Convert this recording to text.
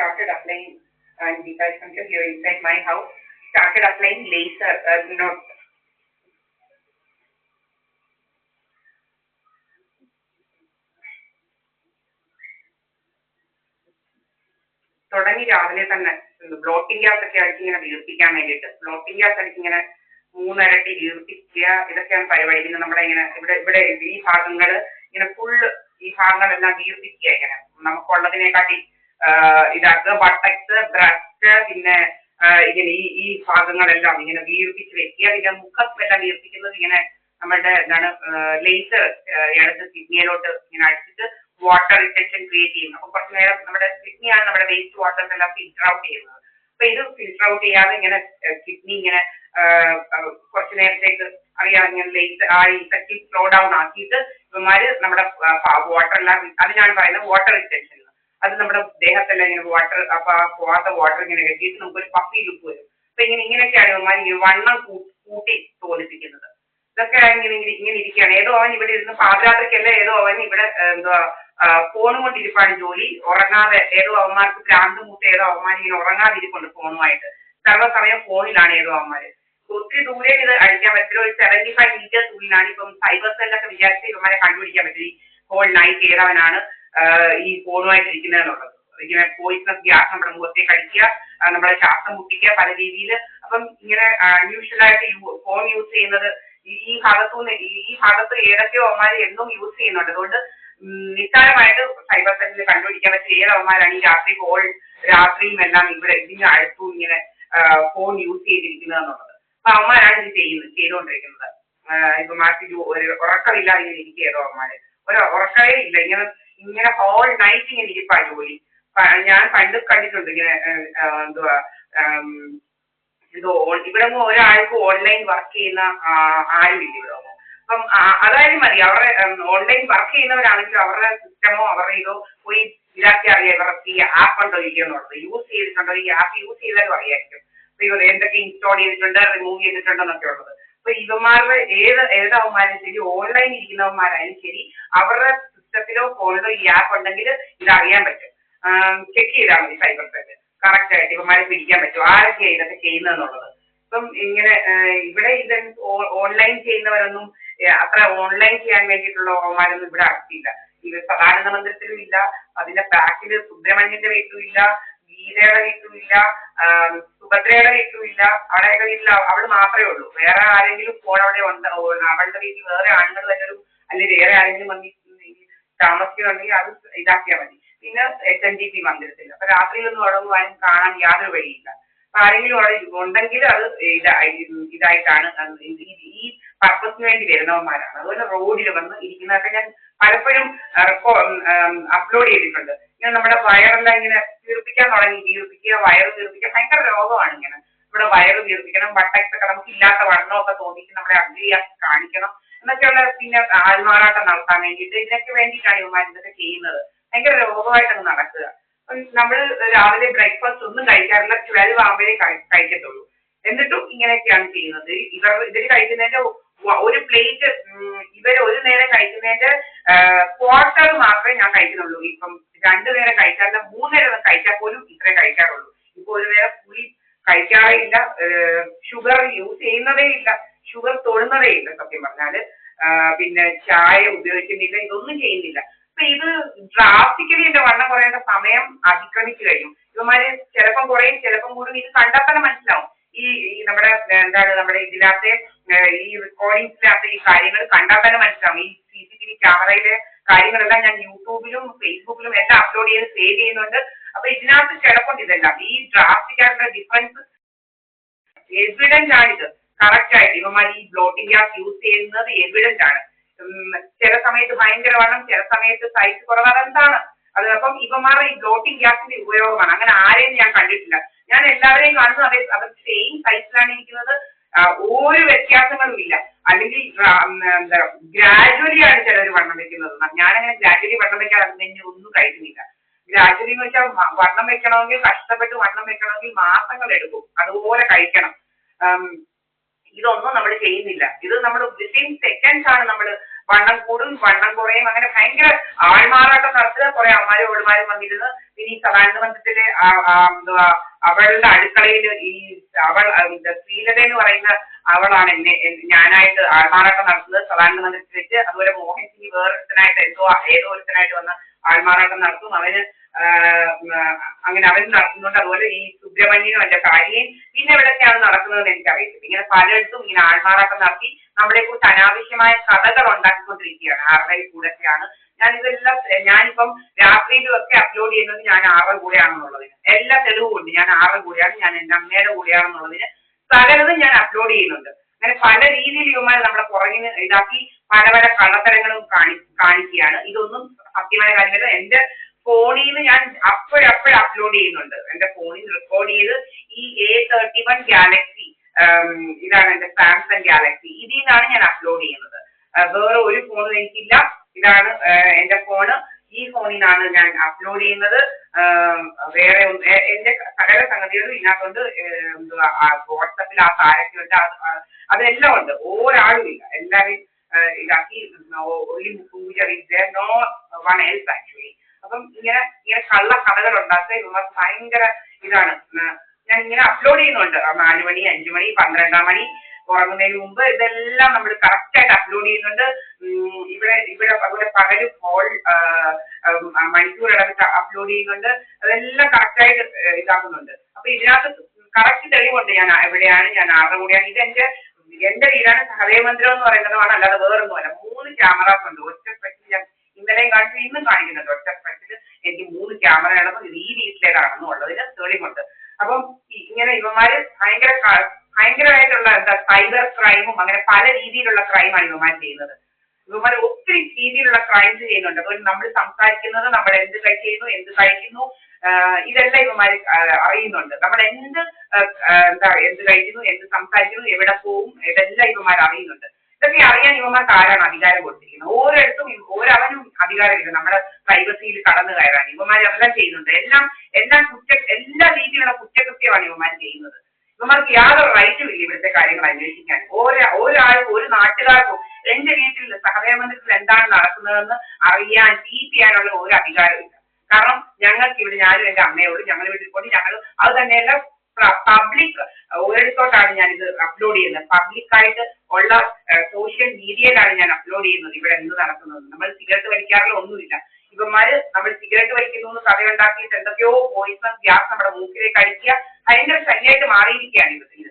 started applying, and you guys come to here inside my house, started applying laser, not തുടങ്ങി രാവിലെ തന്നെ blotting gas ഒക്കെ അടിച്ച് ഇങ്ങനെ വീർപ്പിക്കാൻ വേണ്ടിയിട്ട് ബ്ലോട്ടിംഗ് ഗ്യാസ് അടിച്ച് ഇങ്ങനെ മൂന്നരട്ടി വീർപ്പിക്കുക, ഇതൊക്കെയാണ് പരിപാടി. പിന്നെ നമ്മുടെ ഇങ്ങനെ ഇവിടെ ഇവിടെ ഈ ഭാഗങ്ങൾ ഇങ്ങനെ ഫുള്ള് ഈ ഭാഗങ്ങളെല്ലാം വീർപ്പിക്കുക ഇങ്ങനെ നമുക്കുള്ളതിനെക്കാട്ടി ഇതാക്കുക. ബട്ടക്സ്, ബ്രസ്റ്റ്, പിന്നെ ഇങ്ങനെ ഈ ഭാഗങ്ങളെല്ലാം ഇങ്ങനെ വീർപ്പിച്ച് വെക്കുക. പിന്നെ മുഖത്തെല്ലാം വീർപ്പിക്കുന്നത് ഇങ്ങനെ നമ്മളുടെ എന്താണ് ലേസർ എടുത്ത് കിഡ്നിയിലോട്ട് ഇങ്ങനെ അടിച്ചിട്ട് വാട്ടർ റിട്ടൻഷൻ ക്രിയേറ്റ് ചെയ്യുന്നു. അപ്പൊ കുറച്ച് നേരം നമ്മുടെ കിഡ്നിയാണ് നമ്മുടെ വേസ്റ്റ് വാട്ടേഴ്സ് എല്ലാം ഫിൽറ്റർ ഔട്ട് ചെയ്യുന്നത്. അപ്പൊ ഇത് ഫിൽറ്റർ ഔട്ട് ചെയ്യാതെ ഇങ്ങനെ കിഡ്നി ഇങ്ങനെ കുറച്ച് നേരത്തേക്ക് അറിയാം ഇങ്ങനെ ലേറ്റ് ആ ഇഫക്റ്റീവ് സ്ലോ ഡൗൺ ആക്കിയിട്ട് ഇവന്മാര് നമ്മുടെ വാട്ടർ എല്ലാം, അതിനാണ് പറയുന്നത് വാട്ടർ റിട്ടൻഷൻ. അത് നമ്മുടെ ദേഹത്തെല്ലാം ഇങ്ങനെ വാട്ടർ, അപ്പൊ ആ പോവാത്ത വാട്ടർ ഇങ്ങനെ കെട്ടിയിട്ട് നമുക്കൊരു പഫി ലുക്ക് വരും. അപ്പൊ ഇങ്ങനെയൊക്കെയാണ് ഇവന്മാർ വണ്ണം കൂട്ടി തോന്നിപ്പിക്കുന്നത്. ഇതൊക്കെ ഇങ്ങനെ ഇരിക്കുകയാണ്. ഏതോ അവൻ ഇവിടെ ഇരുന്ന് പാതിരാത്രിക്കല്ല, ഏതോ അവൻ ഇവിടെ എന്തുവാ ഫോണും കൊണ്ട് ഇരിപ്പാണ് ജോലി. ഉറങ്ങാതെ ഏതോ അവന്മാർക്ക് ഭ്രാന്ത് മൂട്ട് ഏതോ അവന്മാർ ഇങ്ങനെ ഉറങ്ങാതിരിപ്പുണ്ട് ഫോണുമായിട്ട്. സർവ്വസമയം ഫോണിലാണ് ഏതോ അവന്മാര്. ഒത്തിരി ദൂരെ ഇത് അഴിക്കാൻ പറ്റില്ല. ഒരു 75 meters ഉള്ളിലാണ്. ഇപ്പം സൈബർ സെല്ലൊക്കെ വിചാരിച്ച് ഇവന്മാരെ കണ്ടുപിടിക്കാൻ പറ്റും ഈ ഹോൾ നൈറ്റ് ഏതവനാണ് ഈ ഫോണുമായിട്ട് ഇരിക്കുന്നതെന്നുള്ളത്. ഇങ്ങനെ പോയിസണസ് ഗ്യാസ് നമ്മുടെ മുഖത്തേക്ക് അടിക്കുക, നമ്മളെ ശ്വാസം മുട്ടിക്കുക പല രീതിയിൽ. അപ്പം ഇങ്ങനെ അൺയൂഷ്വലായിട്ട് ഫോൺ യൂസ് ചെയ്യുന്നത് ഈ ഭാഗത്ത് ഏതൊക്കെയോ അവന്മാർ എന്നും യൂസ് ചെയ്യുന്നുണ്ട്. അതുകൊണ്ട് നിസ്സാരമായിട്ട് സൈബർ സെല്ലിൽ കണ്ടുപിടിക്കാൻ പറ്റും ഏതവന്മാരാണ് ഈ രാത്രിയും എല്ലാം ഇവിടെ ഇതിന് അടുത്തും ഇങ്ങനെ ഫോൺ യൂസ് ചെയ്തിരിക്കുന്നതെന്നുള്ളത്. അപ്പൊ അവന്മാരാണ് ഇത് ചെയ്തുകൊണ്ടിരിക്കുന്നത്. ഇവന്മാർക്ക് ഒരു ഉറക്കമില്ലാതെ ഇങ്ങനെ ഇരിക്കുക ഏതോ അവന്മാര്. ഒരു ഉറക്കമേ ഇല്ല, ഇങ്ങനെ ഹോൾ നൈറ്റ് ഇങ്ങനെ ഇരിപ്പാ ജോലി. ഞാൻ പണ്ട് കണ്ടിട്ടുണ്ട് ഇങ്ങനെ എന്തുവാ എന്തോ ഇവിടെ ഒരാൾക്ക് ഓൺലൈൻ വർക്ക് ചെയ്യുന്ന ആരുമില്ല ഇവിടെ. അപ്പം അതായത് മതി, അവരുടെ ഓൺലൈൻ വർക്ക് ചെയ്യുന്നവരാണെങ്കിൽ അവരുടെ സിസ്റ്റമോ അവരുടെ ഇതോ പോയി ഇതാക്കി അറിയാം ഇവർക്ക് ഈ ആപ്പ് ഉണ്ടോ ഇല്ലയോ എന്നുള്ളത്. യൂസ് ചെയ്തിട്ടുണ്ടോ, ഈ ആപ്പ് യൂസ് ചെയ്താലും അറിയായിരിക്കും. അപ്പൊ ഇവർ എന്തൊക്കെ ഇൻസ്റ്റാൾ ചെയ്തിട്ടുണ്ട്, റിമൂവ് ചെയ്തിട്ടുണ്ടോ എന്നൊക്കെ ഉള്ളത്. അപ്പൊ ഇവന്മാരുടെ ഏതവന്മാരും ശരി, ഓൺലൈൻ ഇരിക്കുന്നവന്മാരായാലും ശരി, അവരുടെ സിസ്റ്റത്തിലോ ഫോണിലോ ഈ ആപ്പ് ഉണ്ടെങ്കിൽ ഇത് അറിയാൻ പറ്റും. ചെക്ക് ചെയ്താൽ മതി സൈബർ സെല്ല്. കറക്റ്റ് ആയിട്ട് ഇവന്മാരെ പിടിക്കാൻ പറ്റും ആരൊക്കെയാണ് ഇതൊക്കെ ചെയ്യുന്നതെന്നുള്ളത്. ഇപ്പം ഇങ്ങനെ ഇവിടെ ഇത് ഓൺലൈൻ ചെയ്യുന്നവരൊന്നും അത്ര ഓൺലൈൻ ചെയ്യാൻ വേണ്ടിയിട്ടുള്ള അവന്മാരൊന്നും ഇവിടെ അടുത്തില്ല. ഇത് സദാനന്ദ മന്ദിരത്തിലും ഇല്ല, അതിന്റെ ബാക്കിൽ സുബ്രഹ്മണ്യന്റെ വീട്ടിലും ഇല്ല, ഗീതയുടെ വീട്ടിലും ഇല്ല, സുഭദ്രയുടെ വീട്ടിലും ഇല്ല. അവിടെയൊക്കെ വീട്ടിൽ അവള് മാത്രമേ ഉള്ളൂ. വേറെ ആരെങ്കിലും ഫോൺ അവിടെ ഉണ്ട്, അവളുടെ വീട്ടിൽ വേറെ ആണുങ്ങൾ വല്ലതും അല്ലെങ്കിൽ വേറെ ആരെങ്കിലും വന്ന് താമസിക്കുന്നുണ്ടെങ്കിൽ അത് ഇതാക്കിയാൽ മതി. പിന്നെ SNDP മന്ദിരത്തിൽ അപ്പൊ രാത്രിയിലൊന്നും ഉറങ്ങുവാനും കാണാൻ യാതൊരു വഴിയില്ല. ആരെങ്കിലും അവിടെ ഉണ്ടെങ്കിൽ അത് ഇതായിട്ടാണ് ഈ പർപ്പസിന് വേണ്ടി വരുന്നവന്മാരാണ്. അതുപോലെ റോഡിൽ വന്ന് ഇരിക്കുന്നതൊക്കെ ഞാൻ പലപ്പോഴും അപ്ലോഡ് ചെയ്തിട്ടുണ്ട്. ഇങ്ങനെ നമ്മുടെ വയറെല്ലാം ഇങ്ങനെ വീർപ്പിക്കാൻ തുടങ്ങി, വയറ് വീർപ്പിക്കുക ഭയങ്കര രോഗമാണ്. ഇങ്ങനെ ഇവിടെ വയറ് വീർപ്പിക്കണം, ബട്ടക്സ് ഒക്കെ നമുക്ക് ഇല്ലാത്ത വണ്ണമൊക്കെ തോന്നിച്ച് നമ്മളെ അഗ്രിയാക്കി കാണിക്കണം എന്നൊക്കെയുള്ള പിന്നെ ആൾമാറാട്ടം നടത്താൻ വേണ്ടിയിട്ട് ഇതിനൊക്കെ വേണ്ടിയിട്ടാണ് ഇവന്മാർ ഇതൊക്കെ ചെയ്യുന്നത്. ഭയങ്കര രോഗമായിട്ടങ്ങ് നടക്കുക. നമ്മൾ രാവിലെ ബ്രേക്ക്ഫാസ്റ്റ് ഒന്നും കഴിക്കാറില്ല, 12 ആകുമ്പോഴേ കഴിക്കത്തുള്ളൂ. എന്നിട്ടും ഇങ്ങനെയൊക്കെയാണ് ചെയ്യുന്നത്. ഇവര് കഴിക്കുന്നതിന്റെ ഒരു പ്ലേറ്റ് ഒരു നേരം കഴിക്കുന്നതിന്റെ ക്വാർട്ടർ മാത്രമേ ഞാൻ കഴിക്കുന്നുള്ളൂ. ഇപ്പം 2 നേരം കഴിക്കാറില്ല, 3 നേരം കഴിച്ചാൽ പോലും ഇത്രേ കഴിക്കാറുള്ളൂ. ഇപ്പൊ ഒരു നേരം ഫുള്ളി കഴിക്കാറേ ഇല്ല, ഷുഗർ യൂസ് ചെയ്യുന്നതേ ഇല്ല, ഷുഗർ തൊടുന്നതേ ഇല്ല സത്യം പറഞ്ഞാല്. പിന്നെ ചായ ഉപയോഗിക്കുന്നില്ല, ഇതൊന്നും ചെയ്യുന്നില്ല. അപ്പൊ ഇത് ഡ്രാസ്റ്റിക്കലി എന്റെ വണ്ണം കുറയേണ്ട സമയം അതിക്രമിച്ചു കഴിഞ്ഞു. ഇവന്മാര് ചിലപ്പം കുറയും ചിലപ്പം കൂടും. ഇത് കണ്ടാൽ തന്നെ മനസ്സിലാവും. ഈ നമ്മുടെ നമ്മുടെ ഇതിനകത്തെ ഈ റെക്കോർഡിങ്സിനകത്ത് ഈ കാര്യങ്ങൾ കണ്ടാൽ തന്നെ മനസ്സിലാവും. ഈ CCTV ക്യാമറയിലെ കാര്യങ്ങളെല്ലാം ഞാൻ യൂട്യൂബിലും ഫേസ്ബുക്കിലും എല്ലാം അപ്ലോഡ് ചെയ്ത് സേവ് ചെയ്യുന്നുണ്ട്. അപ്പൊ ഇതിനകത്ത് കിടപ്പുണ്ട് ഇതെല്ലാം. ഈ ഡ്രാസ്റ്റിക് ആയിട്ടുള്ള ഡിഫറൻസ് എവിഡന്റ് ആണിത്. കറക്റ്റ് ആയിട്ട് ഇവന്മാർ ഈ ബ്ലോട്ടിംഗ് ഗ്യാസ് യൂസ് ചെയ്യുന്നത് എവിഡന്റ് ആണ്. ചില സമയത്ത് ഭയങ്കര വണ്ണം, ചില സമയത്ത് സൈസ് കുറവ്, അതെന്താണ് അത്? അപ്പം ഇവന്മാരുടെ ഈ ബ്ലോട്ടിംഗ് ഗ്യാസിന്റെ ഉപയോഗമാണ്. അങ്ങനെ ആരെയും ഞാൻ കണ്ടിട്ടില്ല. ഞാൻ എല്ലാവരെയും കാണുന്നു അവർ സെയിം സൈസിലാണ് ഇരിക്കുന്നത്, ഒരു വ്യത്യാസങ്ങളും ഇല്ല. അല്ലെങ്കിൽ ഗ്രാജുവലി ആണ് ചിലർ വണ്ണം വെക്കുന്നത്. ഞാനങ്ങനെ ഗ്രാജുവലി വണ്ണം വെക്കാൻ അതിന് ഒന്നും കഴിക്കുന്നില്ല. ഗ്രാജുവലി എന്ന് വെച്ചാൽ വണ്ണം വെക്കണമെങ്കിൽ, കഷ്ടപ്പെട്ട് വണ്ണം വെക്കണമെങ്കിൽ മാസങ്ങൾ എടുക്കും. അതുപോലെ കഴിക്കണം. ഇതൊന്നും നമ്മൾ ചെയ്യുന്നില്ല. ഇത് നമ്മൾ വിത്തിൻ സെക്കൻഡ്സ് ആണ് നമ്മൾ വണ്ണം കൂടും വണ്ണം കുറയും. അങ്ങനെ ഭയങ്കര ആൾമാറാട്ടം നടത്തുക. കുറെ അമ്മമാരും ഓടുമാരും വന്നിരുന്ന് ഇനി സദാനന്ദമന്ദിരത്തിലെ എന്തുവാ അവളുടെ അടുക്കളയിൽ ഈ അവൾ ശ്രീലത എന്ന് പറയുന്ന അവളാണ് ഞാനായിട്ട് ആൾമാറാട്ടം നടത്തുന്നത് സദാനന്ദമന്ദിരത്തിൽ വെച്ച്. അതുപോലെ മോഹൻ സിംഗ് വേറൊരുത്തനായിട്ട് ഏതോ ഒരുത്തനായിട്ട് വന്ന് ആൾമാറാട്ടം നടത്തും. അങ്ങനെ അവൻ നടത്തുന്നുണ്ട്. അതുപോലെ ഈ സുബ്രഹ്മണ്യനും എന്റെ ഭാര്യയും പിന്നെ എവിടെയൊക്കെയാണ് നടക്കുന്നതെന്ന് എനിക്കറിയത്തില്ല. ഇങ്ങനെ പലയിടത്തും ഇങ്ങനെ ആൾമാറാട്ടം നടത്തി നമ്മളെ കുറിച്ച് അനാവശ്യമായ കഥകൾ ഉണ്ടാക്കിക്കൊണ്ടിരിക്കുകയാണ്. ആരുടെ കൂടെയൊക്കെയാണ് ഞാനിപ്പം രാത്രിയിലും ഒക്കെ അപ്ലോഡ് ചെയ്യുന്നത് ഞാൻ ആരുടെ കൂടെയാണെന്നുള്ളതിന് എല്ലാ തെളിവും ഉണ്ട്. ഞാൻ ആരുടെ കൂടെയാണ്, ഞാൻ എന്റെ അമ്മയുടെ കൂടെയാണെന്നുള്ളതിന് സകലതും ഞാൻ അപ്ലോഡ് ചെയ്യുന്നുണ്ട്. അങ്ങനെ പല രീതിയിൽ ഇവന്മാർ നമ്മളെ പുറകിന് ഇതാക്കി പല പല കള്ളത്തരങ്ങളും കാണിക്കുകയാണ്. ഇതൊന്നും സത്യമായ കാര്യമല്ല. എന്റെ ഫോണിൽ നിന്ന് ഞാൻ അപ്പോഴപ്പോഴും അപ്ലോഡ് ചെയ്യുന്നുണ്ട്. എന്റെ ഫോണിൽ റെക്കോർഡ് ചെയ്ത് ഈ A31 ഗാലക്സി ഇതാണ് എന്റെ സാംസങ് ഗാലക്സി, ഇതിൽ നിന്നാണ് ഞാൻ അപ്ലോഡ് ചെയ്യുന്നത്. വേറെ ഒരു ഫോണും എനിക്കില്ല. ഇതാണ് എന്റെ ഫോണ്. ഈ ഫോണിൽ നിന്നാണ് ഞാൻ അപ്ലോഡ് ചെയ്യുന്നത്. വേറെ എന്റെ സകല സംഗതികളും ഇതിനകത്തുണ്ട്. വാട്സപ്പിൽ ആ താരക്കുണ്ട്, അതെല്ലാം ഉണ്ട്. ഒരാളും ഇല്ല, എല്ലാവരും ഇതാക്കി ആക്ച്വലി. അപ്പം ഇങ്ങനെ കള്ള കഥകൾ ഉണ്ടാക്കുക ഇവർ ഭയങ്കര ഇതാണ്. ഞാൻ ഇങ്ങനെ അപ്ലോഡ് ചെയ്യുന്നുണ്ട് 4 മണി 5 മണി 12 മണി ഉറങ്ങുന്നതിന് മുമ്പ് ഇതെല്ലാം നമ്മൾ കറക്റ്റ് ആയിട്ട് അപ്ലോഡ് ചെയ്യുന്നുണ്ട്. ഇവിടെ അതുപോലെ പകലും ഹോൾ മണിക്കൂർ ഇടവിട്ട് അപ്ലോഡ് ചെയ്യുന്നുണ്ട്. അതെല്ലാം കറക്റ്റായിട്ട് ഇതാക്കുന്നുണ്ട്. അപ്പൊ ഇതിനകത്ത് കറക്റ്റ് തെളിവുണ്ട് ഞാൻ എവിടെയാണ്, ഞാൻ ആരുടെ കൂടെയാണ്. എന്റെ വീടാണ്. സഹദേവമന്ദിരം എന്ന് പറയുന്നതാണ്, അല്ലാതെ വേറൊന്നുമല്ല. 3 ക്യാമറാസ് ഉണ്ട്. ഒറ്റ സ്പെക്റ്റിൽ ഞാൻ ഇന്നലെയും കാണിച്ചു, ഇന്നും കാണിക്കുന്നുണ്ട്. ഒറ്റ സ്പെക്റ്റിൽ എനിക്ക് 3 ക്യാമറയാണെന്നും ഇത് ഈ വീട്ടിലേതാണെന്നും ഉള്ളതിന് തെളിവുണ്ട്. അപ്പം ഇങ്ങനെ ഇവന്മാര് ഭയങ്കരമായിട്ടുള്ള സൈബർ ക്രൈമും അങ്ങനെ പല രീതിയിലുള്ള ക്രൈമാണ് ഇവന്മാർ ചെയ്യുന്നത്. ഇവന്മാർ ഒത്തിരി രീതിയിലുള്ള ക്രൈംസ് ചെയ്യുന്നുണ്ട്. അതുപോലെ നമ്മൾ സംസാരിക്കുന്നത്, നമ്മൾ എന്ത് ചെയ്യുന്നു, എന്ത് കഴിക്കുന്നു, ഇതെല്ലാം ഇവന്മാർ അറിയുന്നുണ്ട്. നമ്മൾ എന്ത് കഴിക്കുന്നു, എന്ത് സംസാരിക്കുന്നു, എവിടെ പോകും, ഇതെല്ലാം ഇവന്മാർ അറിയുന്നുണ്ട്. ഇതൊക്കെ അറിയാൻ ഇവന്മാർക്ക് ആരാണ് അധികാരം കൊടുത്തിരിക്കുന്നത്? ഓരോരുത്തും ഓരവനും അധികാരമില്ല നമ്മുടെ പ്രൈവസിയിൽ കടന്നു കയറാൻ. ഇവന്മാർ എല്ലാം ചെയ്യുന്നുണ്ട്. എല്ലാ രീതിയിലുള്ള കുറ്റകൃത്യമാണ് ഇവന്മാർ ചെയ്യുന്നത്. ഇവന്മാർക്ക് യാതൊരു റൈറ്റും ഇല്ല ഇവിടുത്തെ കാര്യങ്ങൾ അന്വേഷിക്കാൻ. ഒരാൾക്കും ഒരു നാട്ടുകാർക്കും എന്റെ വീട്ടിൽ സഹദേവമന്ദിരത്തിൽ എന്താണ് നടക്കുന്നതെന്ന് അറിയാൻ ചെയ്യാനുള്ള ഒരു അധികാരമില്ല. കാരണം ഞങ്ങൾക്ക് ഇവിടെ ഞാനും എന്റെ അമ്മയോട് ഞങ്ങൾ വീട്ടിൽ കൊണ്ട് ഞങ്ങൾ അത് തന്നെയല്ല പബ്ലിക് ഒരിടത്തോട്ടാണ് ഞാനിത് അപ്ലോഡ് ചെയ്യുന്നത്. പബ്ലിക്കായിട്ട് ഉള്ള സോഷ്യൽ മീഡിയയിലാണ് ഞാൻ അപ്ലോഡ് ചെയ്യുന്നത് ഇവിടെ എന്ത് നടക്കുന്നത്. നമ്മൾ സിഗരറ്റ് വലിക്കാറില്ല, ഒന്നുമില്ല. ഇവന്മാര് നമ്മൾ സിഗരറ്റ് വലിക്കുന്നു കഥയുണ്ടാക്കിയിട്ട് എന്തൊക്കെയോ പോയിസൺ ഗ്യാസ് നമ്മുടെ മൂക്കിലേക്ക് അടിക്കുക ഭയങ്കര ശല്യമായിട്ട് മാറിയിരിക്കുകയാണ് ഇത്.